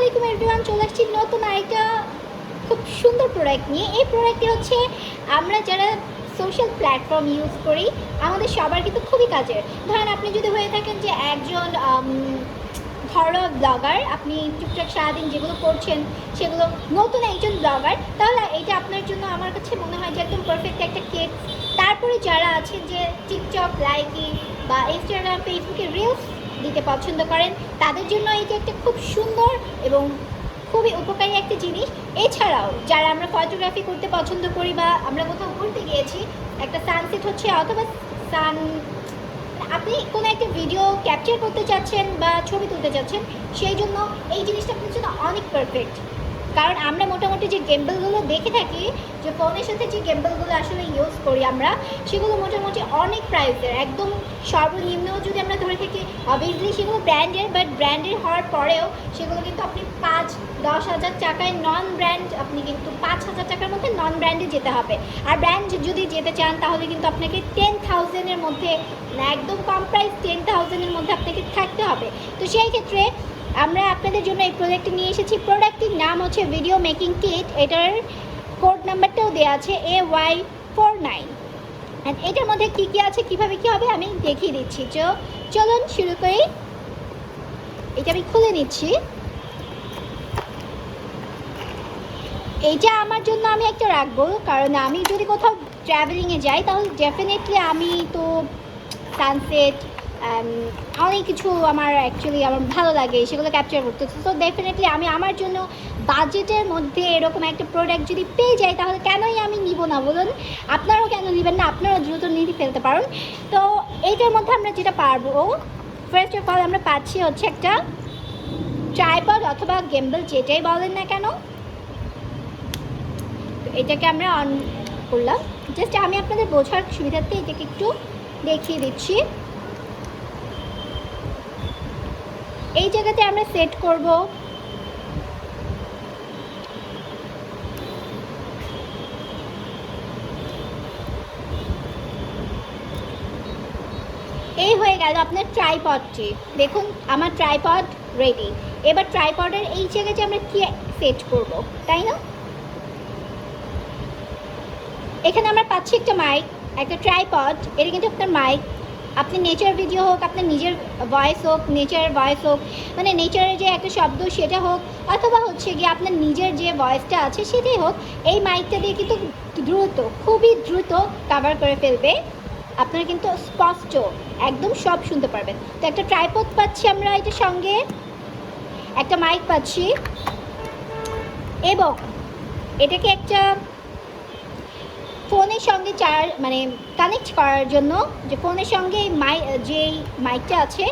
আলাইকুম এভরিওয়ান, চলে আসছি নতুন আরেকটা খুব সুন্দর প্রোডাক্ট নিয়ে। এই প্রোডাক্টটি হচ্ছে আমরা যারা সোশ্যাল প্ল্যাটফর্ম ইউজ করি আমাদের সবার কিন্তু খুবই কাজের। ধরেন আপনি যদি হয়ে থাকেন যে একজন ঘরোয়া ব্লগার, আপনি টুকটাক সারাদিন যেগুলো করছেন সেগুলো নতুন একজন ব্লগার, তাহলে এটা আপনার জন্য আমার কাছে মনে হয় যে একদম পারফেক্ট একটা কিট। তারপরে যারা আছেন যে টিকটক লাইকি বা ইনস্টাগ্রাম ফেসবুকে রিলস দিতে পছন্দ করেন তাদের জন্য এটা একটা খুব সুন্দর এবং খুবই উপকারী একটা জিনিস। এছাড়াও যারা আমরা ফটোগ্রাফি করতে পছন্দ করি বা আমরা কোথাও ঘুরতে গিয়েছি, একটা সানসেট হচ্ছে অথবা আপনি কোনো একটা ভিডিও ক্যাপচার করতে চাচ্ছেন বা ছবি তুলতে চাচ্ছেন, সেই জন্য এই জিনিসটা আপনার জন্য অনেক পারফেক্ট। কারণ আমরা মোটামুটি যে গেম্বলগুলো দেখে থাকি, যে ফোনের সাথে যে গেম্বলগুলো আসলে ইউজ করি আমরা, সেগুলো মোটামুটি অনেক প্রাইসের। একদম সর্বনিম্ন যদি আমরা ধরে থাকি, অবভিয়াসলি সেগুলো ব্র্যান্ডের, বাট ব্র্যান্ডের হওয়ার পরেও সেগুলো কিন্তু আপনি 5-10 হাজার টাকায় নন ব্র্যান্ড, আপনি কিন্তু 5,000 টাকার মধ্যে নন ব্র্যান্ডে যেতে হবে। আর ব্র্যান্ড যদি যেতে চান তাহলে কিন্তু আপনাকে 10,000-এর মধ্যে, একদম কম প্রাইস 10,000-এর মধ্যে আপনাকে থাকতে হবে। তো সেই ক্ষেত্রে আমরা আপনাদের জন্য এই প্রোডাক্টটি নিয়ে এসেছি। প্রোডাক্টটির নাম হচ্ছে ভিডিও মেকিং কিট। এটার কোড নাম্বারটাও দেওয়া আছে AY49। অ্যান্ড এটার মধ্যে কী কী আছে, কীভাবে কী হবে আমি দেখিয়ে দিচ্ছি। চলুন শুরু করি। এটা আমি খুলে নিচ্ছি। এইটা আমার জন্য আমি একটা রাখবো, কারণ আমি যদি কোথাও ট্রাভেলিংয়ে যাই তাহলে ডেফিনেটলি আমি তো সানসেট অনেক কিছু আমার ভালো লাগে সেগুলো ক্যাপচার করতে। তো ডেফিনেটলি আমি আমার জন্য বাজেটের মধ্যে এরকম একটা প্রোডাক্ট যদি পেয়ে যাই তাহলে কেনই আমি নিব না বলুন। আপনারাও কেন নেবেন না, আপনারা দ্রুত নিতে ফেলতে পারেন। তো এইটার মধ্যে আমরা যেটা পারবো, ফার্স্ট অফ অল আমরা পাচ্ছি হচ্ছে একটা ট্রাইপড অথবা গেম্বল, যেটাই বলেন না কেন। তো এটাকে আমরা অন করলাম। জাস্ট আমি আপনাদের বোঝার সুবিধার্থে এটাকে একটু দেখিয়ে দিচ্ছি। এই জায়গাতে আমরা সেট করব এই হয়ে গেল আপনার ট্রাইপডটি। দেখুন আমার ট্রাইপড রেডি। এবার ট্রাইপডের এই জায়গাতে আমরা কি সেট করব, তাই না? এখানে আমরা পাচ্ছি একটা মাইক, একটা ট্রাইপড। এটা কিন্তু আপনার মাইক। আপনি নেচার ভিডিও হোক, আপনার নিজের ভয়েস হোক, নেচার ভয়েস হোক, মানে নেচারের যে একটা শব্দ সেটা হোক, অথবা হচ্ছে গিয়ে আপনার নিজের যে ভয়েসটা আছে সেটাই হোক, এই মাইকটা দিয়ে কিন্তু দ্রুত, খুবই দ্রুত কভার করে ফেলবে। আপনারা কিন্তু স্পষ্ট একদম সব শুনতে পারবেন। তো একটা ট্রাইপড পাচ্ছি আমরা, এটার সঙ্গে একটা মাইক পাচ্ছি, এবং এটাকে একটা ফোনের সঙ্গে কানেক্ট করার জন্য, যে ফোনের সঙ্গে যেই মাইকটা আছে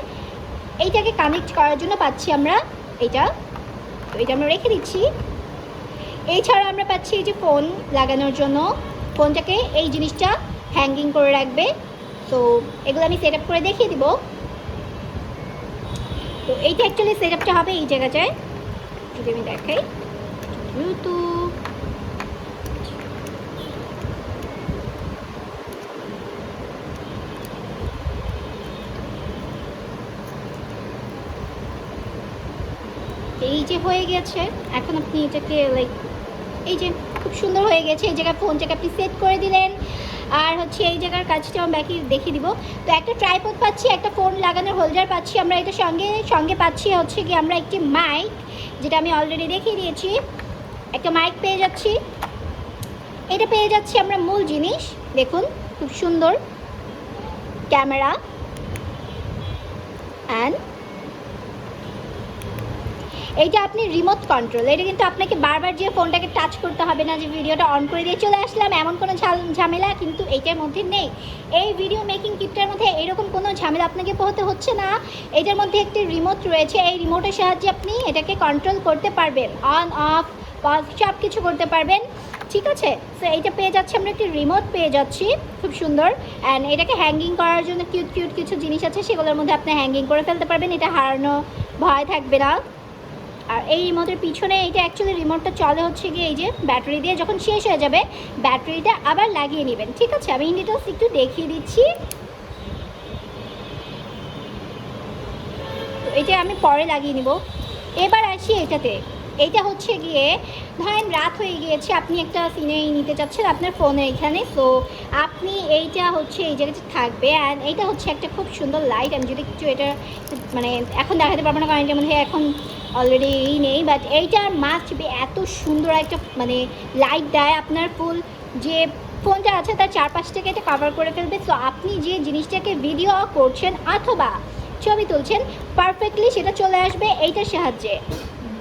এইটাকে কানেক্ট করার জন্য পাচ্ছি আমরা এটা। তো এটা আমরা রেখে দিচ্ছি। এছাড়া আমরা পাচ্ছি এই যে ফোন লাগানোর জন্য, ফোনটাকে এই জিনিসটা হ্যাঙ্গিং করে রাখবে। তো এগুলো আমি সেট আপ করে দেখিয়ে দিব। তো এইটা অ্যাকচুয়ালি সেট আপটা হবে এই জায়গাটায়, যদি আমি দেখাই দ্রুত। এই যে হয়ে গেছে, এখন আপনি এটাকে এই যে খুব সুন্দর হয়ে গেছে। এই জায়গায় ফোনটাকে আপনি সেট করে দিলেন, আর হচ্ছে এই জায়গার কাজটা আমি বাকি দেখিয়ে দিব। তো একটা ট্রাইপড পাচ্ছি, একটা ফোন লাগানোর হোল্ডার পাচ্ছি আমরা। এটার সঙ্গে পাচ্ছি হচ্ছে কি আমরা একটি মাইক, যেটা আমি অলরেডি দেখিয়ে দিয়েছি। একটা মাইক পেয়ে যাচ্ছি। এটা পেয়ে যাচ্ছি আমরা মূল জিনিস। দেখুন খুব সুন্দর ক্যামেরা, অ্যান্ড এইটা আপনি রিমোট কন্ট্রোল। এটা কিন্তু আপনাকে বারবার যে ফোনটাকে টাচ করতে হবে না, যে ভিডিওটা অন করে দিয়ে চলে আসলাম, এমন কোনো ঝামেলা কিন্তু এইটার মধ্যে নেই। এই ভিডিও মেকিং কিটটার মধ্যে এরকম কোনো ঝামেলা আপনাকে পোহাতে হচ্ছে না। এটার মধ্যে একটি রিমোট রয়েছে, এই রিমোটের সাহায্যে আপনি এটাকে কন্ট্রোল করতে পারবেন, অন অফ সব কিছু করতে পারবেন। ঠিক আছে, তো এইটা পেয়ে যাচ্ছি আমরা, একটি রিমোট পেয়ে যাচ্ছি খুব সুন্দর। অ্যান্ড এটাকে হ্যাঙ্গিং করার জন্য কিউট কিছু জিনিস আছে, সেগুলোর মধ্যে আপনি হ্যাঙ্গিং করে ফেলতে পারবেন। এটা হারানো ভয় থাকবে না। আর এই রিমোটের পিছনে এইটা অ্যাকচুয়ালি রিমোটটা চলে হচ্ছে গিয়ে এই যে ব্যাটারি দিয়ে। যখন শেষ হয়ে যাবে ব্যাটারিটা আবার লাগিয়ে নেবেন। ঠিক আছে, আমি ইন ডিটেলস একটু দেখিয়ে দিচ্ছি। তো এটা আমি পরে লাগিয়ে নিব। এবার আসি এটাতে। এইটা হচ্ছে গিয়ে ধরেন রাত হয়ে গিয়েছে, আপনি একটা সিনারি নিতে চাচ্ছেন আপনার ফোনে এখানে, সো আপনি এইটা হচ্ছে এই জায়গাতে থাকবে। অ্যান্ড এইটা হচ্ছে একটা খুব সুন্দর লাইট। আমি যদি কিছু এটা মানে এখন দেখাতে পারবো না কারণ এটার মধ্যে এখন অলরেডি নেই, বাট এইটার মাস্ট বি এত সুন্দর একটা মানে লাইট দেয় আপনার ফুল যে ফোনটা আছে তার চারপাশটাকে এটা কভার করে ফেলবে। সো আপনি যে জিনিসটাকে ভিডিও করছেন অথবা ছবি তুলছেন পারফেক্টলি সেটা চলে আসবে এইটার সাহায্যে।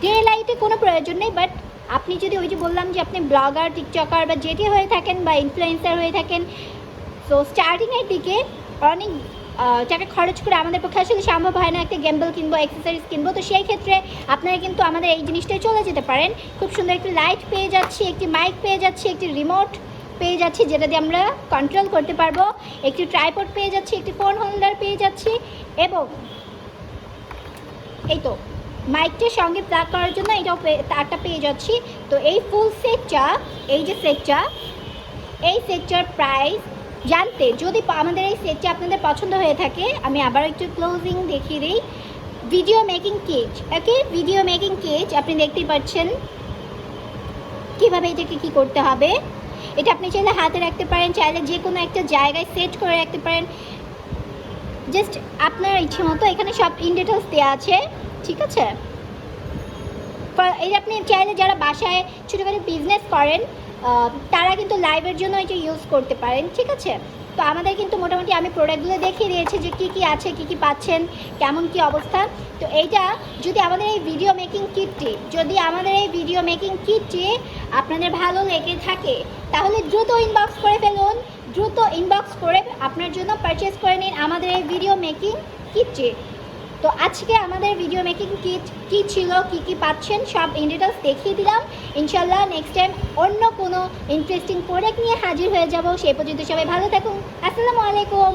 ডে লাইটে কোনো প্রয়োজন নেই, বাট আপনি যদি ওই যে বললাম যে আপনি ব্লগার, টিকটকার বা যেটি হয়ে থাকেন বা ইনফ্লুয়েন্সার হয়ে থাকেন, সো স্টার্টিংয়ের দিকে অনেক টাকা খরচ করে আমাদের পক্ষে আসলে সম্ভব হয় না একটা গেম্বল কিনবো, অ্যাক্সেসরিজ কিনবো। তো সেই ক্ষেত্রে আপনারা কিন্তু আমাদের এই জিনিসটাই চলে যেতে পারেন। খুব সুন্দর একটি লাইট পেয়ে যাচ্ছি, একটি মাইক পেয়ে যাচ্ছি, একটি রিমোট পেয়ে যাচ্ছি যেটা দিয়ে আমরা কন্ট্রোল করতে পারবো, একটি ট্রাইপড পেয়ে যাচ্ছি, একটি ফোন হোল্ডার পেয়ে যাচ্ছি এবং এই তো মাইকটার সঙ্গে প্লাগ করার জন্য এটাও তারটা পেয়ে যাচ্ছি। তো এই ফুল সেটটা, এই যে সেটটা, এই সেটটার প্রাইস জানতে যদি আমাদের এই সেটটা আপনাদের পছন্দ হয়ে থাকে, আমি আবার একটু ক্লোজিং দেখিয়ে দিই। ভিডিও মেকিং কিট, ওকে, ভিডিও মেকিং কিট আপনি দেখতেই পাচ্ছেন কীভাবে এটাকে কী করতে হবে। এটা আপনি চাইলে হাতে রাখতে পারেন, চাইলে যে কোনো একটা জায়গায় সেট করে রাখতে পারেন, জাস্ট আপনার ইচ্ছে মতো। এখানে সব ইন ডিটেলস দেওয়া আছে, ঠিক আছে। এই আপনি চাইলে যারা বাসায় ছোটোখাটো বিজনেস করেন তারা কিন্তু লাইভের জন্য এটা ইউজ করতে পারেন, ঠিক আছে। তো আমাদের কিন্তু মোটামুটি আমি প্রোডাক্টগুলো দেখিয়ে দিয়েছি যে কী কী আছে, কী কী পাচ্ছেন, কেমন কী অবস্থা। তো এইটা যদি আমাদের এই ভিডিও মেকিং কিটটি আপনাদের ভালো লেগে থাকে তাহলে দ্রুত ইনবক্স করে ফেলুন, দ্রুত ইনবক্স করে আপনার জন্য পারচেস করে নিন আমাদের এই ভিডিও মেকিং কিটটি। তো আজকে আমাদের ভিডিও মেকিং কিট কী ছিল, কী কী পাচ্ছেন সব ইন ডিটেলস দেখিয়ে দিলাম। ইনশাল্লাহ নেক্সট টাইম অন্য কোনো ইন্টারেস্টিং প্রোডাক্ট নিয়ে হাজির হয়ে যাব। সেই পর্যন্ত সবাই ভালো থাকুন। আসসালামু আলাইকুম।